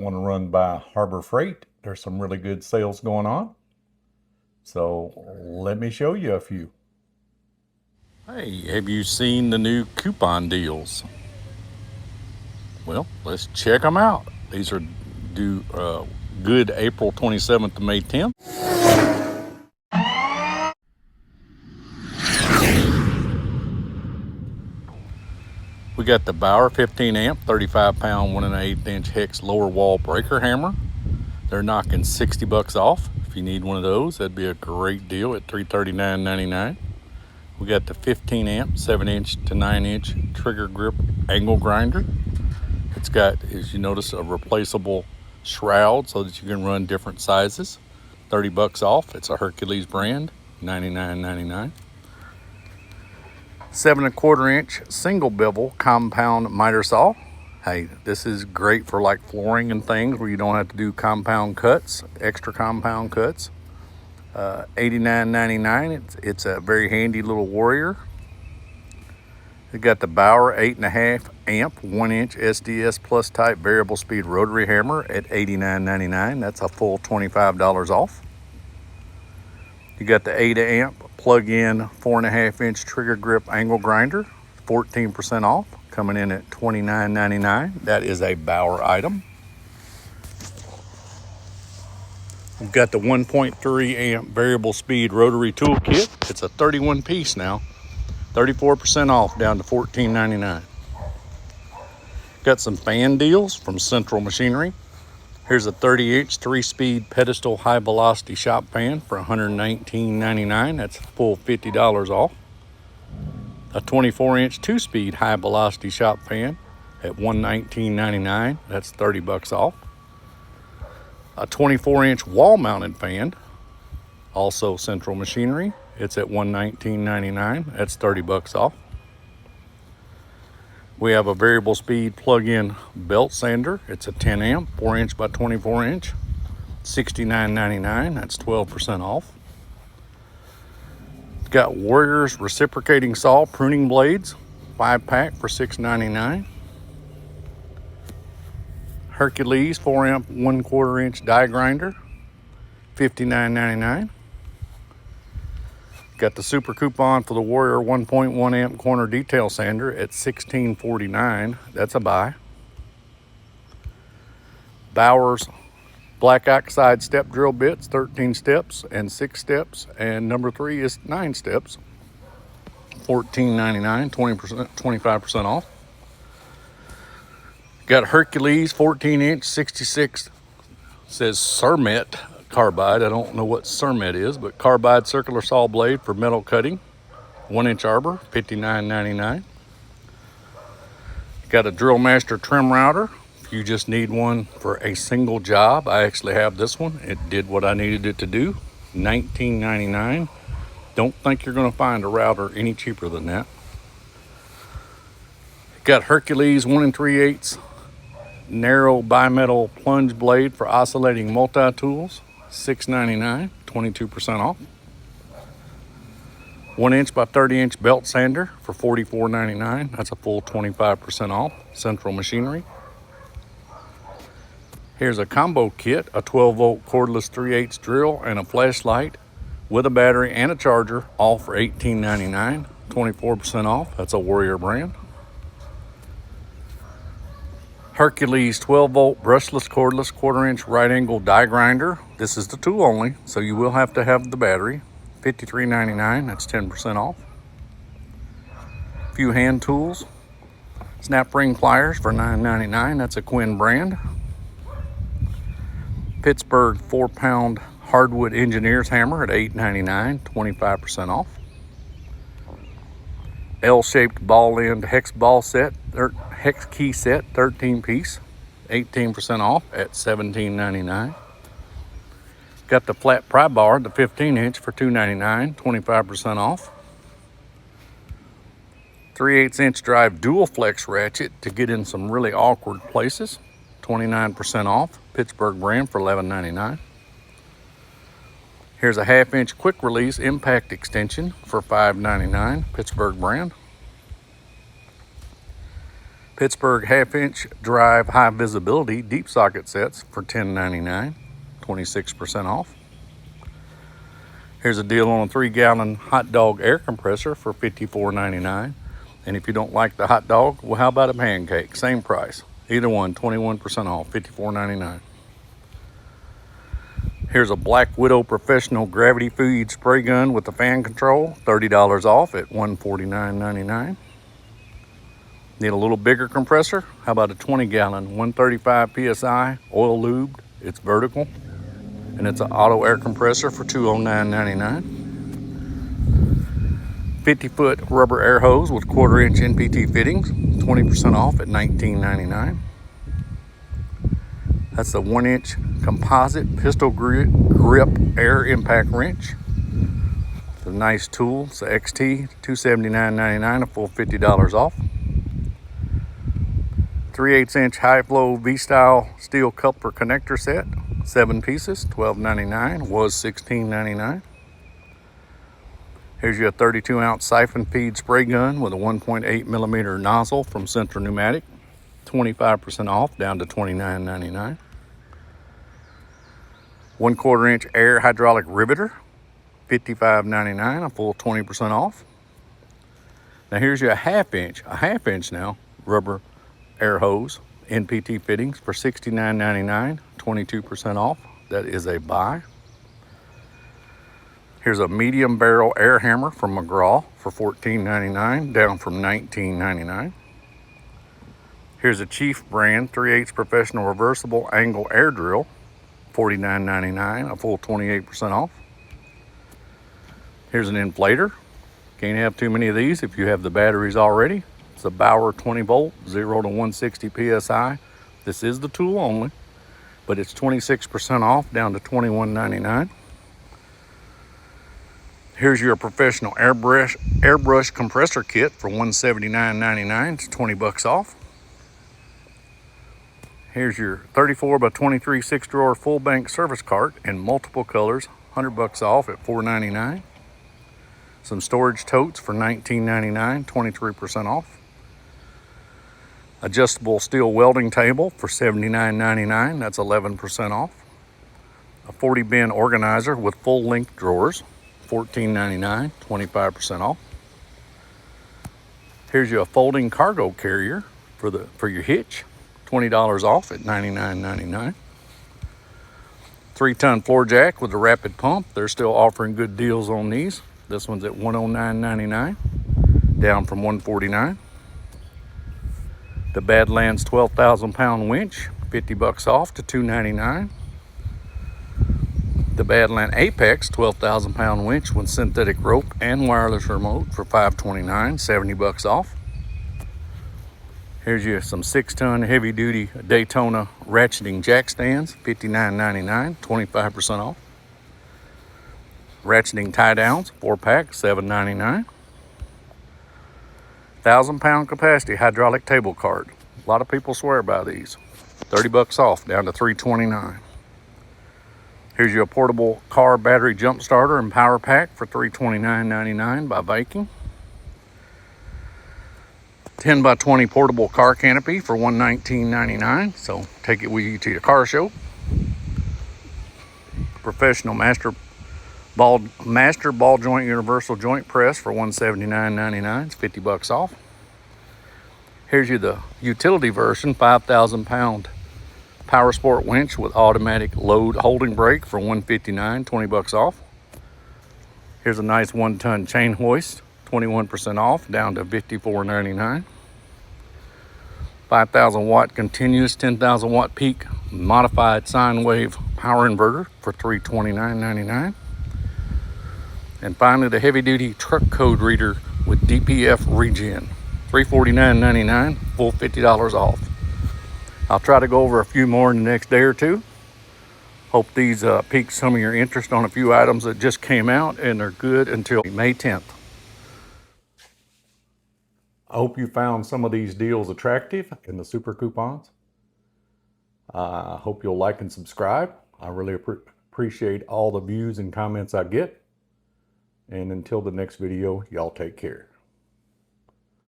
want to run by Harbor Freight. There's some really good sales going on. So let me show you a few. Hey, have you seen the new coupon deals? Well, let's check them out. These are due good April 27th to May 10th. We got the Bauer 15 amp, 35 pound, 1 1/8 inch hex lower wall breaker hammer. They're knocking $60 off. If you need one of those, that'd be a great deal at $339.99. We got the 15 amp, 7 inch to 9 inch trigger grip angle grinder. It's got, as you notice, a replaceable shroud so that you can run different sizes. $30 off. It's a Hercules brand, $99.99. 7 1/4 inch single bevel compound miter saw. Hey, this is great for like flooring and things where you don't have to do compound cuts, extra compound cuts. $89.99. It's a very handy little warrior. We got the Bauer 8.5 amp 1 inch SDS plus type variable speed rotary hammer at $89.99. That's a full $25 off. You got the 8 amp plug-in 4.5 inch trigger grip angle grinder, 14% off, coming in at $29.99. That is a Bauer item. We've got the 1.3 amp variable speed rotary tool kit. It's a 31 piece now, 34% off, down to $14.99. Got some fan deals from Central Machinery. Here's a 30-inch 3-speed pedestal high-velocity shop fan for $119.99. That's full $50 off. A 24-inch 2-speed high-velocity shop fan at $119.99. That's $30 off. A 24-inch wall-mounted fan, also Central Machinery. It's at $119.99. That's $30 off. We have a variable speed plug-in belt sander. It's a 10 amp, 4 inch by 24 inch, $69.99. That's 12% off. Got Warrior's reciprocating saw pruning blades, 5-pack for $6.99. Hercules 4 amp, 1/4 inch die grinder, $59.99. Got the super coupon for the Warrior 1.1 amp corner detail sander at $16.49. That's a buy. Bauer's black oxide step drill bits, 13 steps and 6 steps, and number 3 is 9 steps, $14.99, 25% off. Got Hercules 14 inch 66, says Cermet carbide. I don't know what Cermet is, but carbide circular saw blade for metal cutting, 1 inch arbor, $59.99. Got a Drill Master trim router. If you just need one for a single job, I actually have this one. It did what I needed it to do, $19.99. Don't think you're going to find a router any cheaper than that. Got Hercules 1 3/8 narrow bimetal plunge blade for oscillating multi-tools, $6.99, 22% off. 1 inch by 30 inch belt sander for $44.99. That's a full 25% off, Central Machinery. Here's a combo kit, a 12 volt cordless 3/8 drill and a flashlight with a battery and a charger, all for $18.99, 24% off. That's a Warrior brand. Hercules 12 volt brushless cordless 1/4 inch right angle die grinder. This is the tool only, so you will have to have the battery. $53.99, that's 10% off. A few hand tools. Snap ring pliers for $9.99, that's a Quinn brand. Pittsburgh 4-pound hardwood engineer's hammer at $8.99, 25% off. L-shaped ball end hex ball set, hex key set, 13 piece, 18% off at $17.99. Got the flat pry bar, the 15 inch for $2.99, 25% off. 3/8 inch drive dual flex ratchet to get in some really awkward places, 29% off, Pittsburgh brand for $11.99. Here's a 1/2 inch quick release impact extension for $5.99, Pittsburgh brand. Pittsburgh half-inch drive high visibility deep socket sets for $10.99, 26% off. Here's a deal on a 3-gallon hot dog air compressor for $54.99. And if you don't like the hot dog, well, how about a pancake? Same price. Either one, 21% off, $54.99. Here's a Black Widow Professional Gravity Feed Spray Gun with a fan control, $30 off at $149.99. Need a little bigger compressor? How about a 20-gallon, 135 PSI, oil lubed. It's vertical, and it's an auto air compressor for $209.99. 50-foot rubber air hose with 1/4-inch NPT fittings, 20% off at $19.99. That's the 1-inch composite pistol grip air impact wrench. It's a nice tool. It's the XT, $279.99, a full $50 off. 3/8-inch high flow V-style steel coupler connector set, 7 pieces, $12.99, was $16.99. Here's your 32-ounce siphon feed spray gun with a 1.8 millimeter nozzle from Central Pneumatic, 25% off, down to $29.99. 1/4-inch air hydraulic riveter, $55.99, a full 20% off. Now here's your half inch now, rubber air hose, NPT fittings for $69.99, 22% off. That is a buy. Here's a medium barrel air hammer from McGraw for $14.99, down from $19.99. Here's a Chief brand 3/8 professional reversible angle air drill, $49.99, a full 28% off. Here's an inflator. Can't have too many of these if you have the batteries already. It's a Bauer 20 volt, 0 to 160 PSI. This is the tool only, but it's 26% off, down to $21.99. Here's your professional airbrush compressor kit for $179.99. It's 20 bucks off. Here's your 34 by 23 6-drawer full bank service cart in multiple colors, 100 bucks off at $4.99. Some storage totes for $19.99, 23% off. Adjustable steel welding table for $79.99. That's 11% off. A 40 bin organizer with full length drawers, $14.99, 25% off. Here's your folding cargo carrier for your hitch, $20 off at $99.99. 3-ton floor jack with a rapid pump. They're still offering good deals on these. This one's at $109.99, down from $149. The Badlands 12,000 pound winch, 50 bucks off to $299. The Badland Apex 12,000 pound winch with synthetic rope and wireless remote for $529, 70 bucks off. Here's you some 6-ton heavy duty Daytona ratcheting jack stands, $59.99, 25% off. Ratcheting tie downs, 4-pack, $7.99. 1,000-pound capacity hydraulic table cart. A lot of people swear by these. 30 bucks off, down to $329. Here's your portable car battery jump starter and power pack for $329.99 by Viking. 10 by 20 portable car canopy for $119.99. So take it with you to your car show. Professional master ball joint universal joint press for $179.99. It's 50 bucks off. Here's the utility version, 5,000 pound power sport winch with automatic load holding brake for $159, 20 bucks off. Here's a nice 1-ton chain hoist, 21% off, down to $54.99. 5,000 watt continuous, 10,000 watt peak modified sine wave power inverter for $329.99. And finally, the heavy duty truck code reader with DPF regen, $349.99, full $50 off. I'll try to go over a few more in the next day or two. Hope these piqued some of your interest on a few items that just came out, and they're good until May 10th. I hope you found some of these deals attractive in the super coupons. I hope you'll like and subscribe. I really appreciate all the views and comments I get. And until the next video, y'all take care.